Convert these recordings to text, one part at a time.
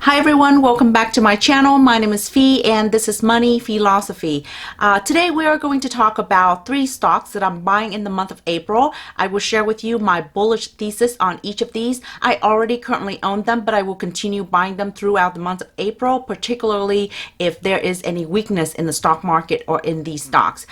Hi everyone, welcome back to my channel. My name is Phi and this is Money Philosophy. Today we are going to talk about 3 stocks that I'm buying in the month of April. I will share with you my bullish thesis on each of these. I already currently own them, but I will continue buying them throughout the month of April, particularly if there is any weakness in the stock market or in these stocks.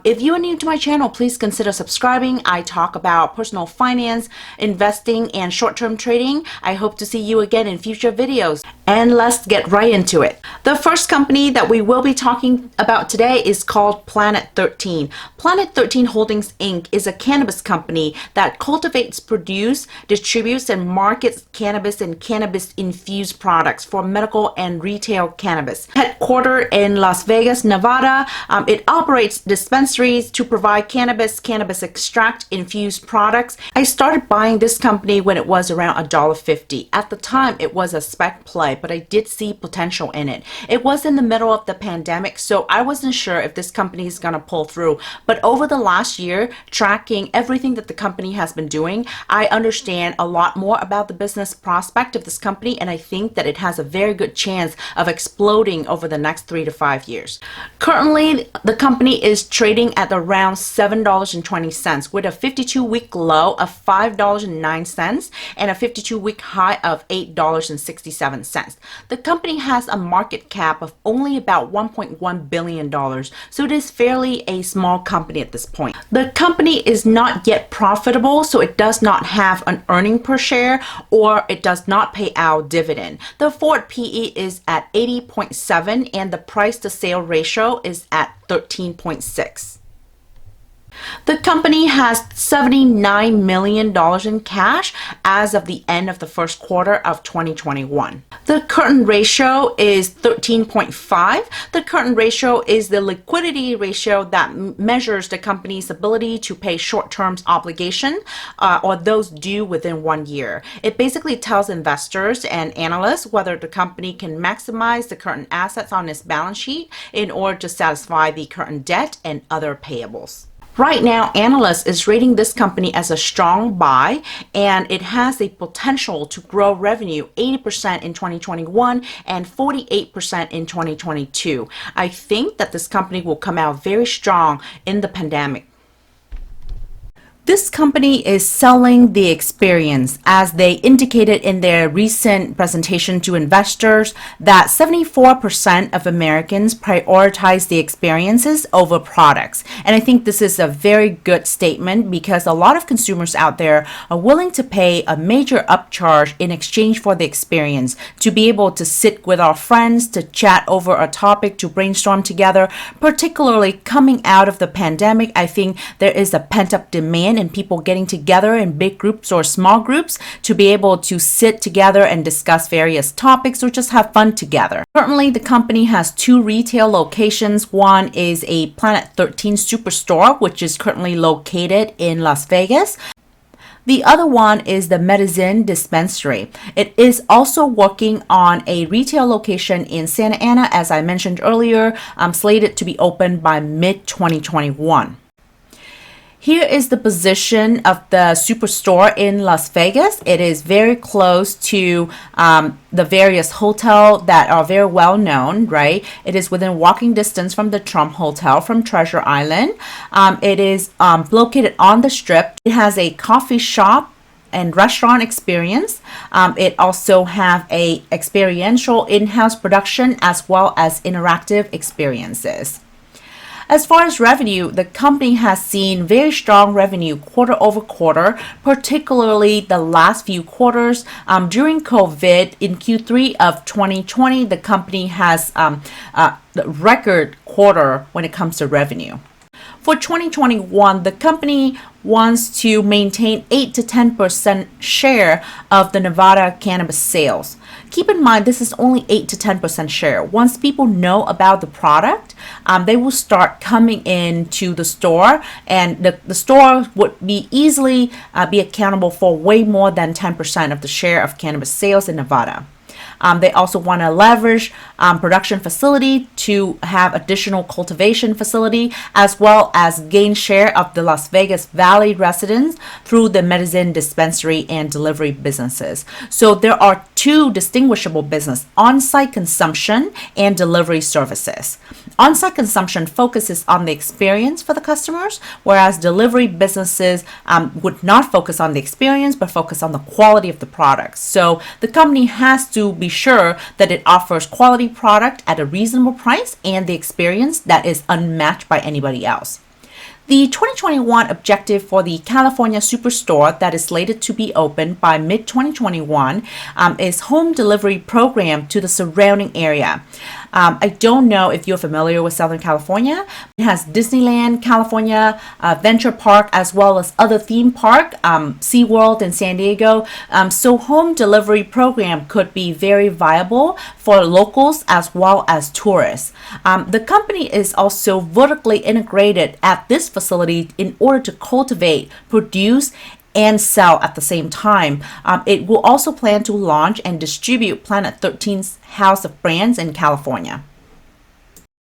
If you are new to my channel, please consider subscribing. I talk about personal finance, investing, and short-term trading. I hope to see you again in future videos. And let's get right into it. The first company that we will be talking about today is called Planet 13. Planet 13 Holdings Inc. is a cannabis company that cultivates, produces, distributes, and markets cannabis and cannabis-infused products for medical and retail cannabis. Headquartered in Las Vegas, Nevada, it operates dispensaries to provide cannabis extract infused products. I started buying this company when it was around $1.50. At the time, it was a spec play, but I did see potential in it. It was in the middle of the pandemic, so I wasn't sure if this company is going to pull through. But over the last year, tracking everything that the company has been doing, I understand a lot more about the business prospect of this company, and I think that it has a very good chance of exploding over the next 3 to 5 years. Currently, the company is trading at around $7.20 with a 52-week low of $5.09 and a 52-week high of $8.67. The company has a market cap of only about $1.1 billion, so it is fairly a small company at this point. The company is not yet profitable, so it does not have an earning per share or it does not pay out dividend. The forward PE is at 80.7 and the price to sale ratio is at 13.6. The company has $79 million in cash as of the end of the first quarter of 2021. The current ratio is 13.5. The current ratio is the liquidity ratio that measures the company's ability to pay short-term obligation or those due within 1 year. It basically tells investors and analysts whether the company can maximize the current assets on its balance sheet in order to satisfy the current debt and other payables. Right now, analysts is rating this company as a strong buy, and it has the potential to grow revenue 80% in 2021 and 48% in 2022. I think that this company will come out very strong in the pandemic. This company is selling the experience, as they indicated in their recent presentation to investors that 74% of Americans prioritize the experiences over products. And I think this is a very good statement because a lot of consumers out there are willing to pay a major upcharge in exchange for the experience, to be able to sit with our friends, to chat over a topic, to brainstorm together. Particularly coming out of the pandemic, I think there is a pent-up demand and people getting together in big groups or small groups to be able to sit together and discuss various topics or just have fun together. Currently, the company has 2 retail locations. One is a Planet 13 Superstore, which is currently located in Las Vegas. The other one is the Medicine Dispensary. It is also working on a retail location in Santa Ana, as I mentioned earlier, slated to be open by mid-2021. Here is the position of the Superstore in Las Vegas. It is very close to the various hotels that are very well known, right? It is within walking distance from the Trump Hotel from Treasure Island. It is located on the Strip. It has a coffee shop and restaurant experience. It also have a experiential in-house production as well as interactive experiences. As far as revenue, the company has seen very strong revenue quarter over quarter, particularly the last few quarters. During COVID, in Q3 of 2020, the company has the record quarter when it comes to revenue. For 2021, the company wants to maintain 8 to 10% share of the Nevada cannabis sales. Keep in mind, this is only 8 to 10% share. Once people know about the product, they will start coming into the store, and the store would be easily be accountable for way more than 10% of the share of cannabis sales in Nevada. They also want to leverage production facility to have additional cultivation facility, as well as gain share of the Las Vegas Valley residents through the medicine dispensary and delivery businesses. So there are two distinguishable business: on-site consumption and delivery services. On-site consumption focuses on the experience for the customers, whereas delivery businesses would not focus on the experience but focus on the quality of the products. So the company has to be sure that it offers quality product at a reasonable price and the experience that is unmatched by anybody else. The 2021 objective for the California Superstore that is slated to be open by mid-2021 is home delivery program to the surrounding area. I don't know if you're familiar with Southern California. It has Disneyland, California, Venture Park, as well as other theme park, SeaWorld in San Diego. So home delivery program could be very viable for locals as well as tourists. The company is also vertically integrated at this facility in order to cultivate, produce, and sell at the same time. It will also plan to launch and distribute Planet 13's house of brands in California.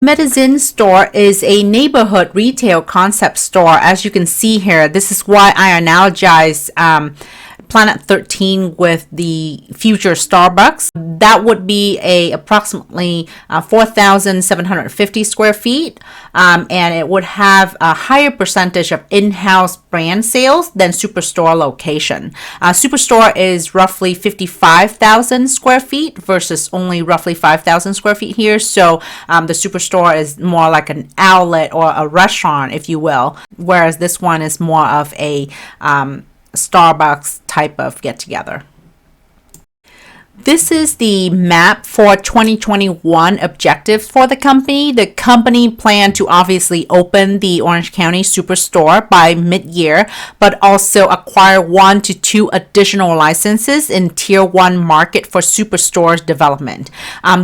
Medicine Store is a neighborhood retail concept store. As you can see here, this is why I analogize Planet 13 with the future Starbucks. That would be approximately 4,750 square feet, and it would have a higher percentage of in-house brand sales than Superstore location. Superstore is roughly 55,000 square feet versus only roughly 5,000 square feet here. So the Superstore is more like an outlet or a restaurant, if you will, whereas this one is more of a Starbucks type of get-together. This is the map for 2021 objectives for the company. The company planned to obviously open the Orange County Superstore by mid-year, but also acquire 1 to 2 additional licenses in Tier 1 market for Superstores development.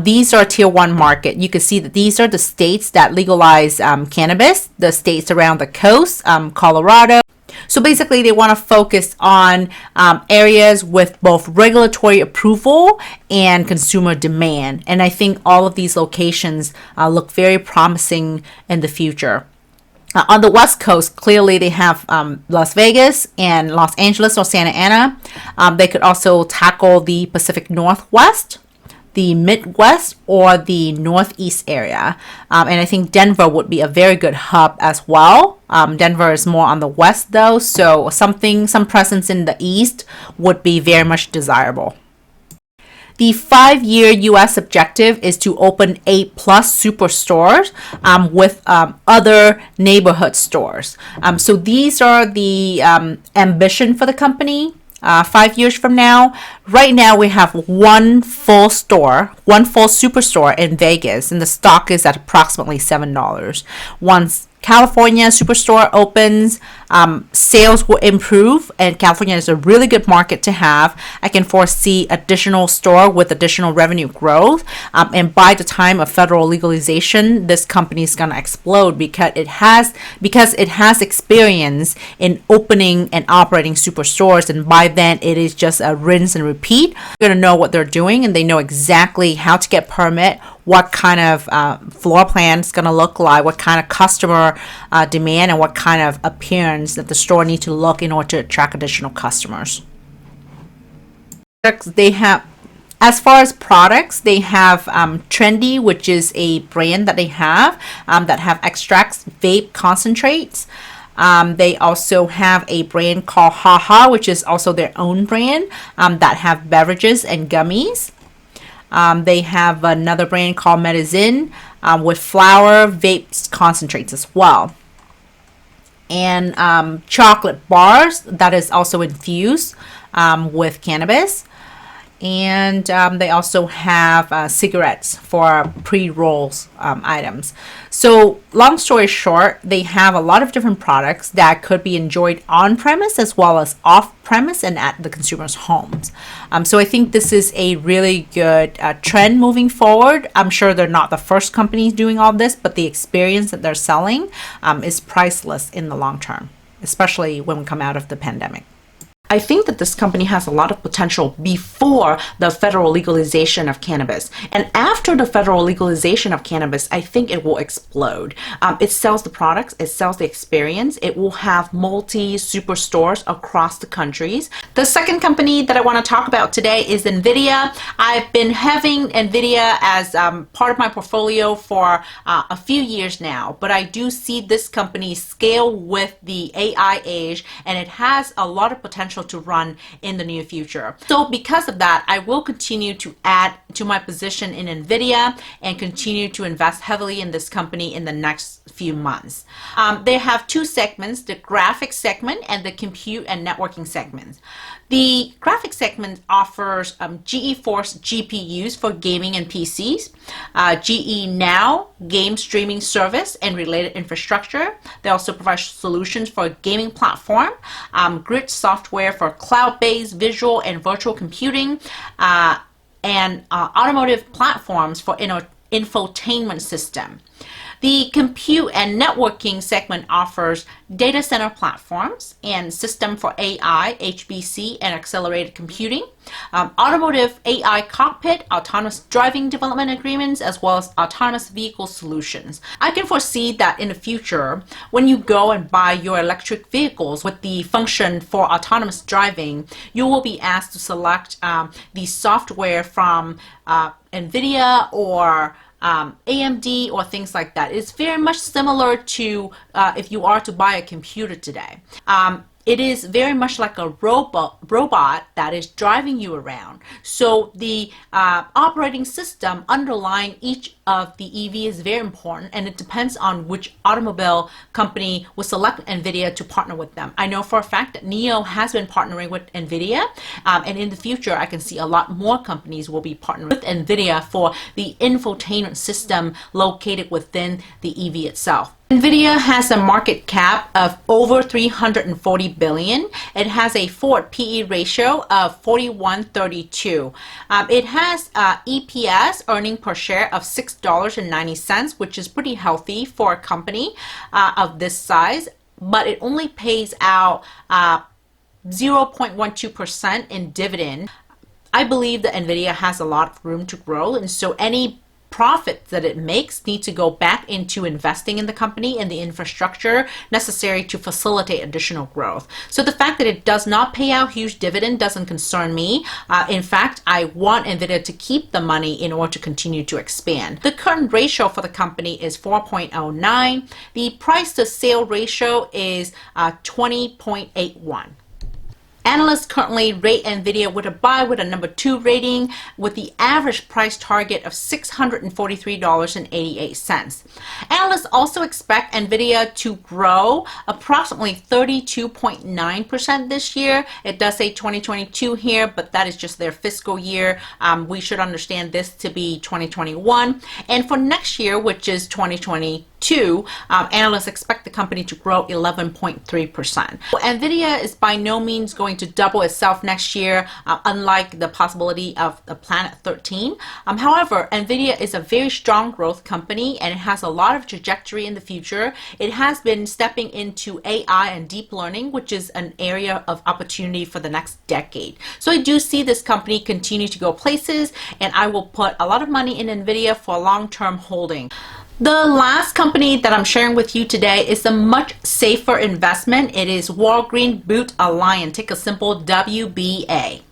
These are Tier 1 market. You can see that these are the states that legalize cannabis, the states around the coast, Colorado. So basically, they want to focus on areas with both regulatory approval and consumer demand. And I think all of these locations look very promising in the future. On the West Coast, clearly they have Las Vegas and Los Angeles or Santa Ana. They could also tackle the Pacific Northwest, the Midwest, or the Northeast area. And I think Denver would be a very good hub as well. Denver is more on the west though, so some presence in the east would be very much desirable. The 5-year U.S. objective is to open 8+ superstores with other neighborhood stores. So these are the ambition for the company. 5 years from now. Right now we have one full superstore in Vegas, and the stock is at approximately $7. Once California Superstore opens, sales will improve, and California is a really good market to have. I can foresee additional store with additional revenue growth, and by the time of federal legalization, this company is going to explode because it has experience in opening and operating superstores, and by then it is just a rinse and repeat. They're going to know what they're doing, and they know exactly how to get permit, what kind of floor plan is going to look like, what kind of customer demand, and what kind of appearance that the store needs to look in order to attract additional customers. They have, as far as products, they have Trendy, which is a brand that they have that have extracts, vape concentrates. They also have a brand called Haha, which is also their own brand that have beverages and gummies. They have another brand called Medicine with flower, vapes, concentrates as well. And chocolate bars that is also infused with cannabis. And they also have cigarettes for pre-rolls items. So long story short, they have a lot of different products that could be enjoyed on-premise as well as off-premise and at the consumer's homes. So I think this is a really good trend moving forward. I'm sure they're not the first company doing all this, but the experience that they're selling is priceless in the long term, especially when we come out of the pandemic. I think that this company has a lot of potential before the federal legalization of cannabis. And after the federal legalization of cannabis, I think it will explode. It sells the products, it sells the experience, it will have multi-superstores across the countries. The second company that I want to talk about today is NVIDIA. I've been having NVIDIA as part of my portfolio for a few years now, but I do see this company scale with the AI age, and it has a lot of potential to run in the near future. So because of that, I will continue to add to my position in NVIDIA and continue to invest heavily in this company in the next few months. They have two segments, the graphics segment and the compute and networking segment. The graphics segment offers GeForce GPUs for gaming and PCs, GE Now game streaming service and related infrastructure. They also provide solutions for a gaming platform, grid software for cloud-based visual and virtual computing, and automotive platforms for infotainment system. The compute and networking segment offers data center platforms and system for AI, HPC, and accelerated computing, automotive AI cockpit, autonomous driving development agreements, as well as autonomous vehicle solutions. I can foresee that in the future, when you go and buy your electric vehicles with the function for autonomous driving, you will be asked to select the software from NVIDIA or AMD or things like that. It's very much similar to if you are to buy a computer today. It is very much like a robot that is driving you around. So the operating system underlying each of the EV is very important, and it depends on which automobile company will select NVIDIA to partner with them. I know for a fact that NIO has been partnering with NVIDIA, and in the future I can see a lot more companies will be partnering with NVIDIA for the infotainment system located within the EV itself. NVIDIA has a market cap of over $340 billion. It has a forward PE ratio of 41.32. It has EPS, earning per share, of $6.90, which is pretty healthy for a company of this size, but it only pays out 0.12% in dividend. I believe that NVIDIA has a lot of room to grow, and so any profits that it makes need to go back into investing in the company and the infrastructure necessary to facilitate additional growth. So the fact that it does not pay out huge dividend doesn't concern me. In fact, I want NVIDIA to keep the money in order to continue to expand. The current ratio for the company is 4.09. The price to sale ratio is 20.81. Analysts currently rate NVIDIA with a buy with a number 2 rating with the average price target of $643.88. Analysts also expect NVIDIA to grow approximately 32.9% this year. It does say 2022 here, but that is just their fiscal year. We should understand this to be 2021. And for next year, which is 2022, analysts expect the company to grow 11.3%. NVIDIA is by no means going to double itself next year, unlike the possibility of the Planet 13. However, NVIDIA is a very strong growth company, and it has a lot of trajectory in the future. It has been stepping into AI and deep learning, which is an area of opportunity for the next decade. So I do see this company continue to go places, and I will put a lot of money in NVIDIA for long-term holding. The last company that I'm sharing with you today is a much safer investment. It is Walgreens Boots Alliance, ticker symbol WBA.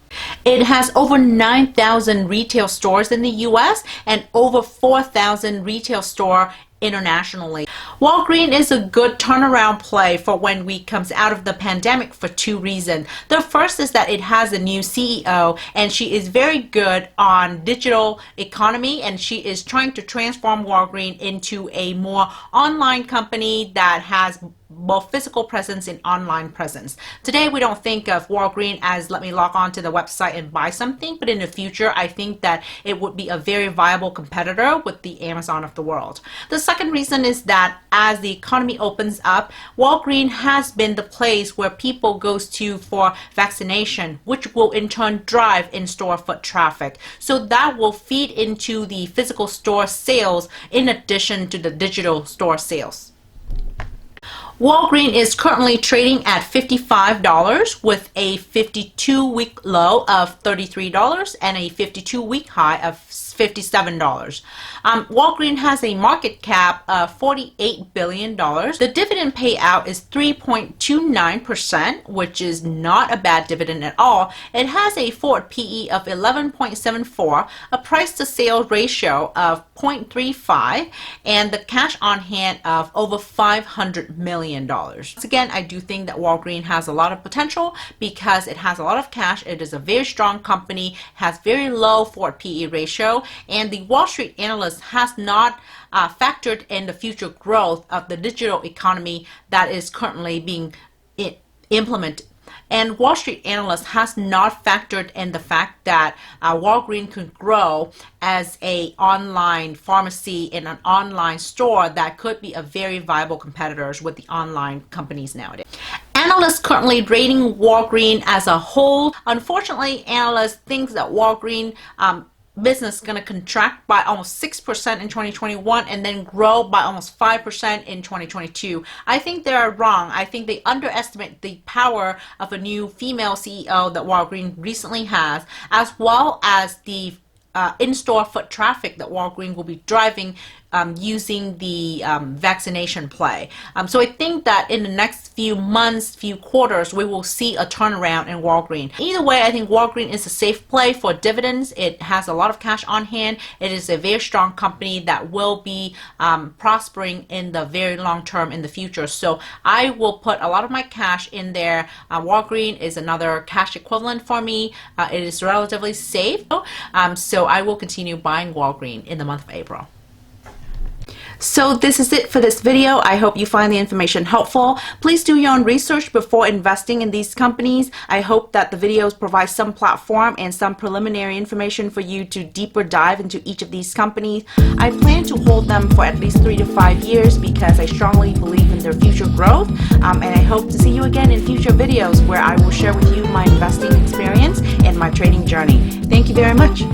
It has over 9,000 retail stores in the US and over 4,000 retail stores internationally. Walgreens is a good turnaround play for when we comes out of the pandemic for two reasons. The first is that it has a new CEO, and she is very good on digital economy, and she is trying to transform Walgreens into a more online company that has both physical presence and online presence. Today we don't think of Walgreens as let me log on to the website and buy something, but in the future I think that it would be a very viable competitor with the Amazon of the world. The second reason is that as the economy opens up, Walgreens has been the place where people goes to for vaccination, which will in turn drive in-store foot traffic. So that will feed into the physical store sales in addition to the digital store sales. Walgreens is currently trading at $55 with a 52-week low of $33 and a 52-week high of $57. Walgreens has a market cap of $48 billion. The dividend payout is 3.29%, which is not a bad dividend at all. It has a forward PE of 11.74, a price to sales ratio of 0.35, and the cash on hand of over $500 million. Once again, I do think that Walgreens has a lot of potential because it has a lot of cash. It is a very strong company, has very low forward PE ratio, and the Wall Street analyst has not factored in the future growth of the digital economy that is currently being implemented. And Wall Street analyst has not factored in the fact that Walgreens could grow as an online pharmacy and an online store that could be a very viable competitors with the online companies nowadays. Analysts currently rating Walgreens as a whole. Unfortunately, analysts think that Walgreens business is going to contract by almost 6% in 2021 and then grow by almost 5% in 2022. I think they are wrong. I think they underestimate the power of a new female CEO that Walgreens recently has, as well as the in-store foot traffic that Walgreens will be driving using the vaccination play. So I think that in the next few months, few quarters, we will see a turnaround in Walgreens. Either way, I think Walgreens is a safe play for dividends. It has a lot of cash on hand. It is a very strong company that will be prospering in the very long term in the future. So I will put a lot of my cash in there. Walgreens is another cash equivalent for me. It is relatively safe. So I will continue buying Walgreens in the month of April. So this is it for this video. I hope you find the information helpful. Please do your own research before investing in these companies. I hope that the videos provide some platform and some preliminary information for you to deeper dive into each of these companies. I plan to hold them for at least 3 to 5 years because I strongly believe in their future growth. And I hope to see you again in future videos where I will share with you my investing experience and my trading journey. Thank you very much.